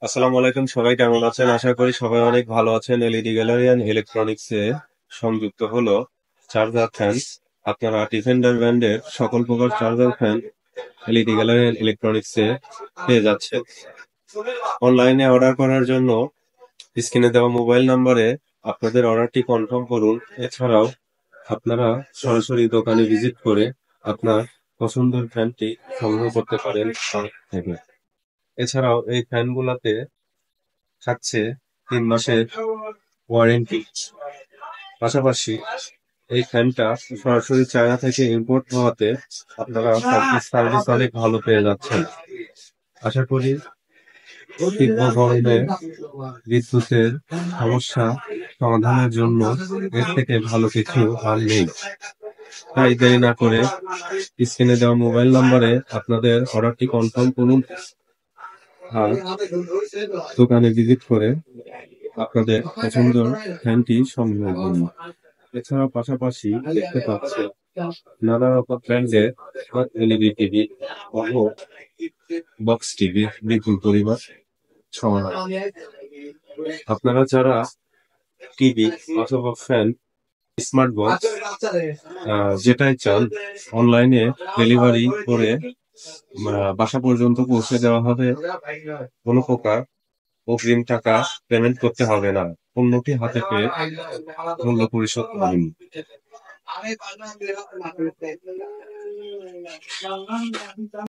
আসসালামু আলাইকুম, সবাই কেমন আছেন? আশা করি সবাই অনেক ভালো আছেন। এলইডি গ্যালারি অ্যান্ড ইলেকট্রনিক্স এ সংযুক্ত হলো চার্জার ফ্যান। আপনারা ডিফেন্ডার ব্র্যান্ডের সকল প্রকার charger fan LED gallery and electronics এ পেয়ে যাচ্ছেন। অনলাইনে অর্ডার করার জন্য স্ক্রিনে দেওয়া মোবাইল নম্বরে আপনাদের অর্ডারটি কনফার্ম করুন। এছাড়াও আপনারা সরাসরি দোকানে ভিজিট করে আপনার পছন্দের ফ্যানটি সংগ্রহ করতে পারেন আমাদের থেকে। এছাড়াও এই ফ্যানগুলাতে থাকছে 3 মাসের ওয়ারেন্টি। পাশাপাশি এই ফ্যানটা সরাসরি চায়না থেকে ইম্পোর্ট হওয়াতে আপনারা সার্ভিস অনেক ভালো পেয়ে যাচ্ছেন। আশা করি তীব্র গরমে বিদ্যুতের সমস্যা সমাধানের জন্য এর থেকে ভালো কিছু আর নেই। তাই দেরি না করে স্ক্রিনে দেওয়া মোবাইল নম্বরে আপনাদের অর্ডারটি কনফার্ম করুন আর দোকানে ভিজিট করে আপনাদের পছন্দের ফ্যানটি সংগ্রহ করুন। এছাড়াও পাশাপাশি দেখতে পাচ্ছি নানা রকম ব্র্যান্ডের এলইডি টিভি ও বক্স টিভি বিপুল পরিমাণ ছড়ানো। আপনারা যারা টিভি অথবা ফ্যান, স্মার্ট বক্স যেটাই চান অনলাইনে ডেলিভারি করে বাসা পর্যন্ত পৌঁছে দেওয়া হবে। কোনো প্রকার অগ্রিম টাকা পেমেন্ট করতে হবে না। পণ্যটি হাতে পেয়ে মূল্য পরিশোধ করুন।